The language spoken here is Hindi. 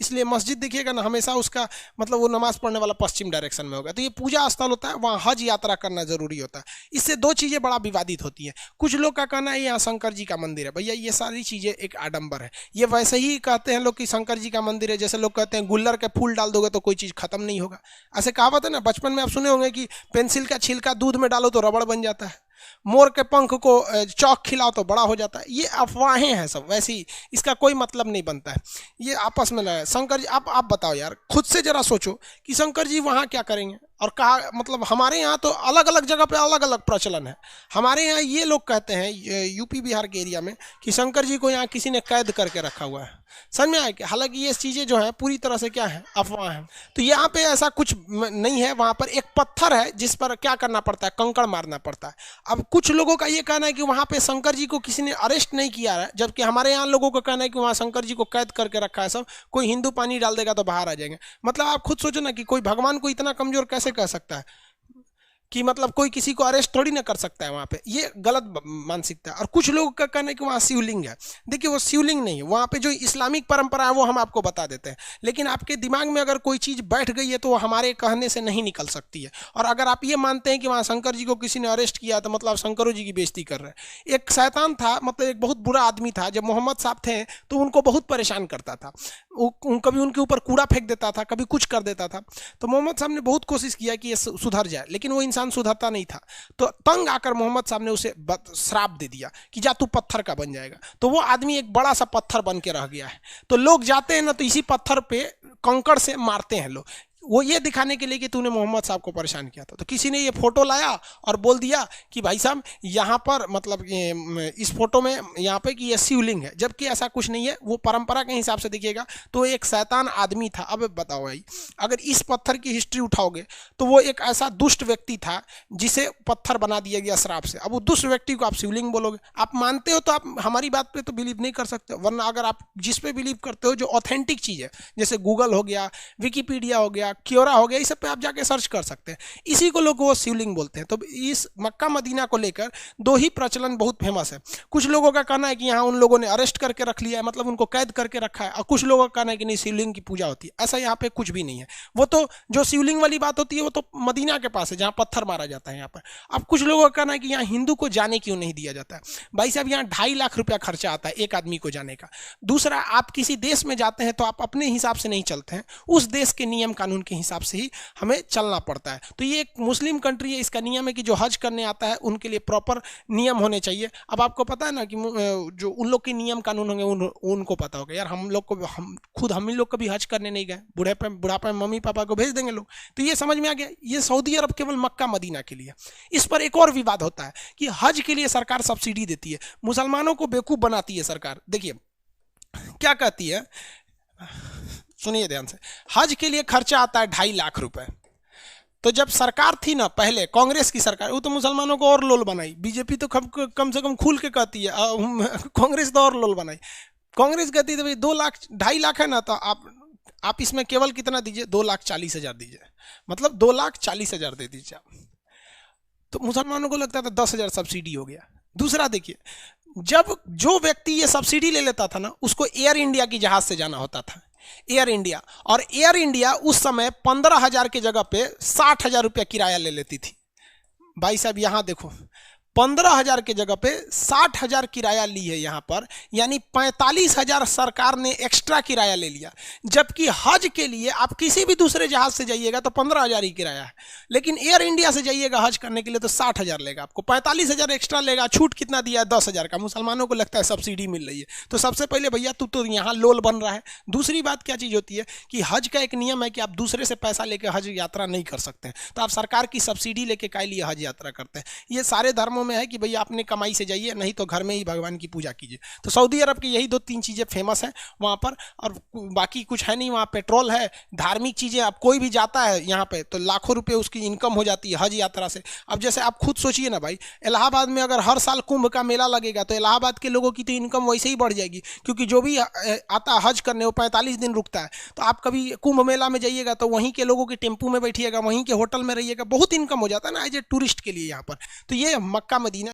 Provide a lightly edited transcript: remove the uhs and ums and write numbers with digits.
इसलिए मस्जिद देखिएगा ना, हमेशा उसका मतलब वो नमाज पढ़ने वाला पश्चिम डायरेक्शन में होगा। तो ये पूजा स्थल होता है, वहाँ हज यात्रा करना जरूरी होता है। इससे दो चीज़ें बड़ा विवादित होती हैं। कुछ लोग का कहना है यहाँ शंकर जी का मंदिर है। भैया ये सारी चीज़ें एक आडंबर है। ये वैसे ही कहते हैं लोग कि शंकर जी का मंदिर है, जैसे लोग कहते हैं गुल्लर के फूल डाल दोगे तो कोई चीज़ खत्म नहीं होगा। ऐसे कहावत है ना, बचपन में आप सुने होंगे कि पेंसिल का छिलका दूध में डालो तो रबड़ बन जाता है, मोर के पंख को चौक खिलाओ तो बड़ा हो जाता है। ये अफवाहें हैं सब, वैसी इसका कोई मतलब नहीं बनता है। ये आपस में लड़ा शंकर जी। आप बताओ यार, खुद से जरा सोचो कि शंकर जी वहाँ क्या करेंगे। और कहा मतलब हमारे यहाँ तो अलग अलग जगह पे अलग अलग प्रचलन है। हमारे यहाँ ये लोग कहते हैं यूपी बिहार के एरिया में कि शंकर जी को यहाँ किसी ने कैद करके रखा हुआ है। समझ में आया कि हालांकि ये चीज़ें जो है पूरी तरह से क्या है, अफवाह है। तो यहाँ पे ऐसा कुछ नहीं है। वहाँ पर एक पत्थर है जिस पर क्या करना पड़ता है, कंकड़ मारना पड़ता है। अब कुछ लोगों का ये कहना है कि वहाँ पे शंकर जी को किसी ने अरेस्ट नहीं किया है, जबकि हमारे यहाँ लोगों का कहना है कि वहाँ शंकर जी को कैद करके रखा है सब, कोई हिंदू पानी डाल देगा तो बाहर आ जाएंगे। मतलब आप खुद सोचो ना कि कोई भगवान को इतना कमजोर कैसे कह सकता है कि मतलब कोई किसी को अरेस्ट थोड़ी ना कर सकता है वहाँ पे। ये गलत मानसिकता है। और कुछ लोगों का कहना है कि वहाँ शिवलिंग है। देखिए वो शिवलिंग नहीं है, वहाँ पे जो इस्लामिक परंपरा है वो हम आपको बता देते हैं। लेकिन आपके दिमाग में अगर कोई चीज़ बैठ गई है तो वो हमारे कहने से नहीं निकल सकती है। और अगर आप ये मानते हैं कि वहाँ शंकर जी को किसी ने अरेस्ट किया तो मतलब शंकरों जी की बेइज्जती कर रहे हैं। एक शैतान था, मतलब एक बहुत बुरा आदमी था, जब मोहम्मद साहब थे तो उनको बहुत परेशान करता था। कभी उनके ऊपर कूड़ा फेंक देता था, कभी कुछ कर देता था। तो मोहम्मद साहब ने बहुत कोशिश किया कि ये सुधर जाए, लेकिन वो इंसान सुधरता नहीं था। तो तंग आकर मोहम्मद साहब ने उसे श्राप दे दिया कि जा तू पत्थर का बन जाएगा। तो वो आदमी एक बड़ा सा पत्थर बन के रह गया है। तो लोग जाते हैं ना तो इसी पत्थर पे कंकड़ से मारते हैं लोग, वो ये दिखाने के लिए कि तूने मोहम्मद साहब को परेशान किया था। तो किसी ने ये फोटो लाया और बोल दिया कि भाई साहब यहाँ पर मतलब इस फोटो में यहाँ पे कि ये शिवलिंग है, जबकि ऐसा कुछ नहीं है। वो परंपरा के हिसाब से देखिएगा तो एक शैतान आदमी था। अब बताओ भाई, अगर इस पत्थर की हिस्ट्री उठाओगे तो वो एक ऐसा दुष्ट व्यक्ति था जिसे पत्थर बना दिया गया श्राप से। अब वो दुष्ट व्यक्ति को आप शिवलिंग बोलोगे। आप मानते हो तो आप हमारी बात पे तो बिलीव नहीं कर सकते, वरना अगर आप जिस पे बिलीव करते हो जो ऑथेंटिक चीज़ है, जैसे गूगल हो गया, विकीपीडिया हो गया, क्योरा हो गया, इस सब पे आप जाके सर्च कर सकते हैं। इसी को लोग वो शिवलिंग बोलते हैं। तो इस मक्का मदीना को लेकर दो ही प्रचलन बहुत फेमस है। कुछ लोगों का कहना है कि यहाँ उन लोगों ने अरेस्ट करके रख लिया है, मतलब उनको कैद करके रखा है। और कुछ लोगों का कहना है कि नहीं, शिवलिंग की पूजा होती है। ऐसा यहाँ पे कुछ भी नहीं है। वो तो जो शिवलिंग वाली बात होती है वो तो मदीना के पास है जहाँ पत्थर मारा जाता है यहाँ पर। अब कुछ लोगों का कहना है कि यहाँ हिंदू को जाने क्यों नहीं दिया जाता है। भाई साहब यहाँ 2.5 लाख रुपया खर्चा आता है एक आदमी को जाने का। दूसरा, आप किसी देश में जाते हैं तो आप अपने हिसाब से नहीं चलते हैं, उस देश के नियम कानून के हिसाब से ही हमें चलना पड़ता है। तो ये एक मुस्लिम कंट्री है, इसका नियम है कि जो हज करने आता है उनके लिए प्रॉपर नियम होने चाहिए। अब आपको पता है ना कि जो उन लोग के नियम कानून होंगे उनको पता होगा। यार हम लोग को हम ही लोग कभी हज करने नहीं गए, बुढ़ापे में मम्मी पापा को भेज देंगे लोग। तो ये समझ में आ गया, ये सऊदी अरब केवल मक्का मदीना के लिए। इस पर एक और विवाद होता है कि हज के लिए सरकार सब्सिडी देती है, मुसलमानों को बेवकूफ़ बनाती है सरकार। देखिए क्या कहती है, सुनिए ध्यान से। हज के लिए खर्चा आता है 2.5 लाख रुपए। तो जब सरकार थी ना पहले, कांग्रेस की सरकार, वो तो मुसलमानों को और लोल बनाई। बीजेपी तो कम से कम खुल के कहती है, कांग्रेस तो और लोल बनाई। कांग्रेस कहती है भाई 2.5 लाख है ना, तो आप इसमें केवल कितना दीजिए, 2,40,000 दीजिए, मतलब 2,40,000 दे दीजिए आप। तो मुसलमानों को लगता था 10,000 सब्सिडी हो गया। दूसरा देखिए, जब जो व्यक्ति ये सब्सिडी ले लेता था ना, उसको एयर इंडिया की जहाज से जाना होता था, एयर इंडिया। और एयर इंडिया उस समय 15,000 की जगह पे 60,000 रुपया किराया ले लेती थी। भाई साहब यहाँ देखो, 15,000 की जगह पे 60,000 किराया ली है यहाँ पर, यानी 45,000 सरकार ने एक्स्ट्रा किराया ले लिया। जबकि हज के लिए आप किसी भी दूसरे जहाज से जाइएगा तो 15,000 ही किराया है, लेकिन एयर इंडिया से जाइएगा हज करने के लिए तो 60,000 लेगा आपको, 45,000 एक्स्ट्रा लेगा। छूट कितना दिया है, 10,000 का। मुसलमानों को लगता है सब्सिडी मिल रही है। तो सबसे पहले भैया तू तो यहाँ लोल बन रहा है। दूसरी बात क्या चीज़ होती है कि हज का एक नियम है कि आप दूसरे से पैसा लेकर हज यात्रा नहीं कर सकते हैं। तो आप सरकार की सब्सिडी लेके काय लिए हज यात्रा करते हैं। ये सारे धर्मों में है कि भैया अपने कमाई से जाइए, नहीं तो घर में ही भगवान की पूजा कीजिए। तो सऊदी अरब की यही 2-3 चीज़ें फेमस हैं वहाँ पर, और बाकी कुछ है नहीं। वहाँ पेट्रोल है, धार्मिक चीज़ें। अब कोई भी जाता है यहाँ पे तो लाखों रुपए उसकी इनकम हो जाती है हज यात्रा से। अब जैसे आप खुद सोचिए ना भाई, इलाहाबाद में अगर हर साल कुंभ का मेला लगेगा तो इलाहाबाद के लोगों की तो इनकम वैसे ही बढ़ जाएगी, क्योंकि जो भी आता है हज करने वो 45 दिन रुकता है। तो आप कभी कुंभ मेला में जाइएगा तो वहीं के लोगों के टेम्पू में बैठिएगा, वहीं के होटल में रहिएगा, बहुत इनकम हो जाता है ना एज ए टूरिस्ट के लिए यहाँ पर। तो ये मक्का मदीना